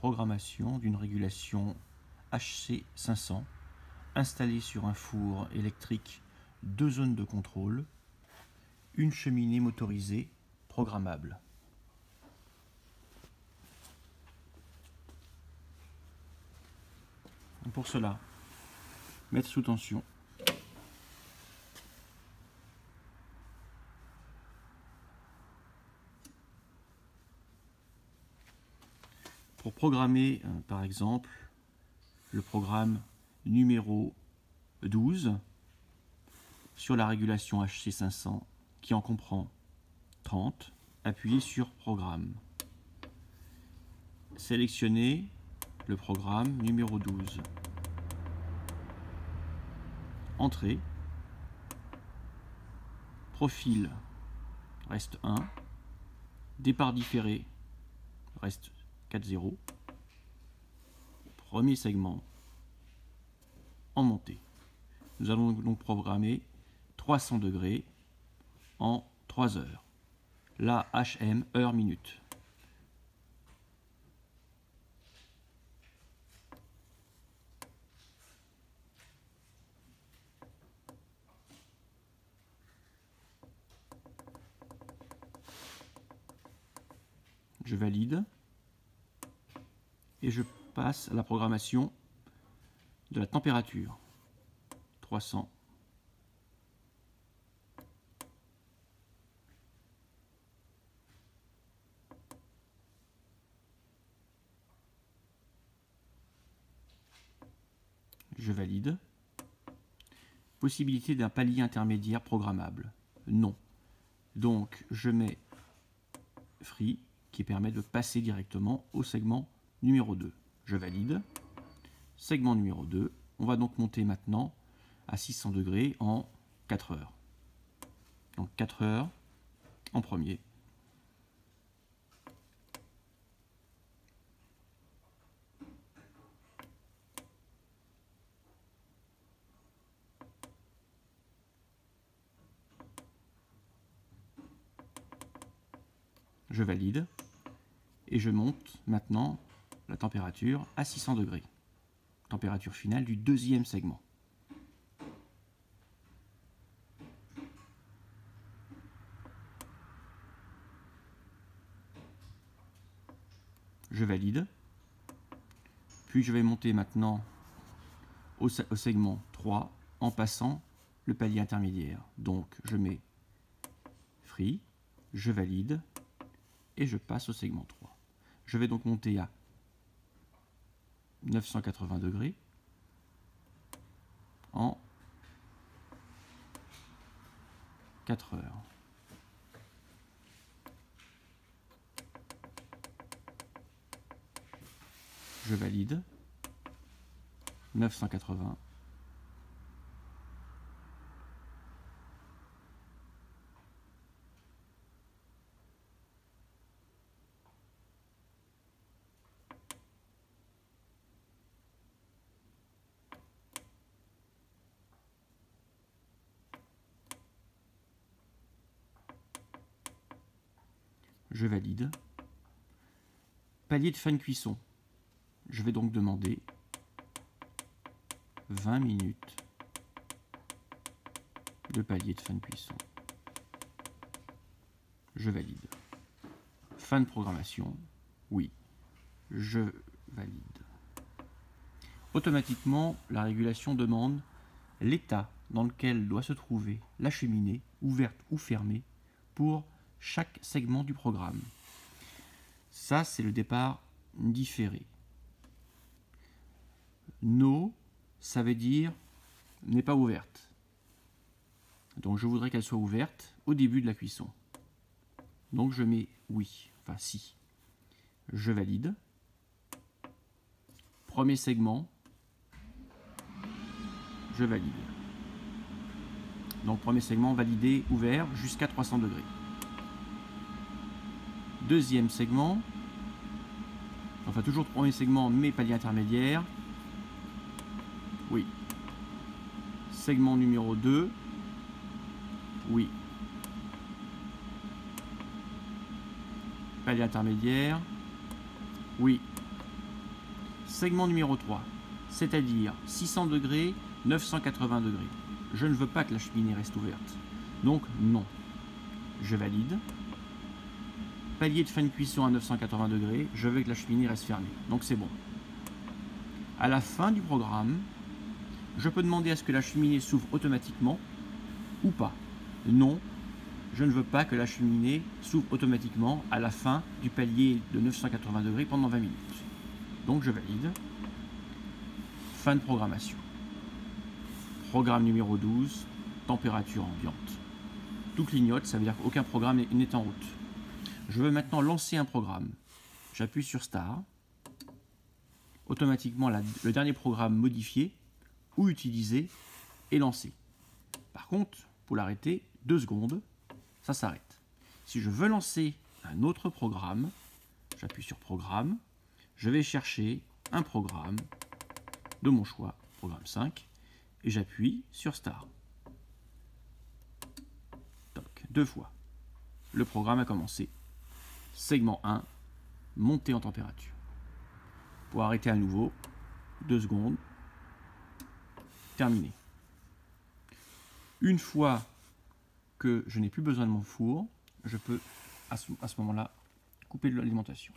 programmation d'une régulation HC500 installée sur un four électrique 2 zones de contrôle, une cheminée motorisée programmable. Pour cela, mettre sous tension. Pour programmer, par exemple, le programme numéro 12 sur la régulation HC500 qui en comprend 30, appuyez sur Programme. Sélectionnez le programme numéro 12. Entrée. Profil reste 1. Départ différé reste 4,0. Premier segment en montée. Nous allons donc programmer 300 degrés en 3 heures. La HM heure-minute. Je valide et je passe à la programmation de la température. 300. Je valide. Possibilité d'un palier intermédiaire programmable. Non. Donc je mets Free qui permet de passer directement au segment numéro 2. Je valide. Segment numéro 2. On va donc monter maintenant à 600 degrés en 4 heures. Donc 4 heures en premier. Je valide et je monte maintenant la température à 600 degrés. Température finale du deuxième segment. Je valide. Puis je vais monter maintenant au segment 3 en passant le palier intermédiaire. Donc je mets Free, je valide et je passe au segment 3. Je vais donc monter à 980 degrés en 4 heures. Je valide. 980. Je valide. Palier de fin de cuisson. Je vais donc demander 20 minutes de palier de fin de cuisson. Je valide. Fin de programmation. Oui. Je valide. Automatiquement, la régulation demande l'état dans lequel doit se trouver la cheminée, ouverte ou fermée, pour chaque segment du programme. Ça, c'est le départ différé. No, ça veut dire n'est pas ouverte. Donc je voudrais qu'elle soit ouverte au début de la cuisson. Donc je mets oui, enfin si. Je valide. Premier segment, je valide. Donc premier segment validé, ouvert jusqu'à 300 degrés. Deuxième segment, enfin toujours premier segment mais palier intermédiaire. Oui. Segment numéro 2. Oui. Palier intermédiaire. Oui. segment numéro 3, c'est-à-dire 600 degrés, 980 degrés. Je ne veux pas que la cheminée reste ouverte. Donc non. Je valide. Palier de fin de cuisson à 980 degrés, je veux que la cheminée reste fermée. Donc c'est bon. À la fin du programme, je peux demander à ce que la cheminée s'ouvre automatiquement ou pas. Non, je ne veux pas que la cheminée s'ouvre automatiquement à la fin du palier de 980 degrés pendant 20 minutes. Donc je valide. Fin de programmation. Programme numéro 12, température ambiante. Tout clignote, ça veut dire qu'aucun programme n'est en route. Je veux maintenant lancer un programme. J'appuie sur Start. Automatiquement, le dernier programme modifié ou utilisé est lancé. Par contre, pour l'arrêter, 2 secondes, ça s'arrête. Si je veux lancer un autre programme, j'appuie sur Programme, je vais chercher un programme de mon choix, programme 5, et j'appuie sur Start. Toc, 2 fois. Le programme a commencé. Segment 1, montée en température. Pour arrêter à nouveau, 2 secondes, terminé. Une fois que je n'ai plus besoin de mon four, je peux à ce moment-là couper l'alimentation.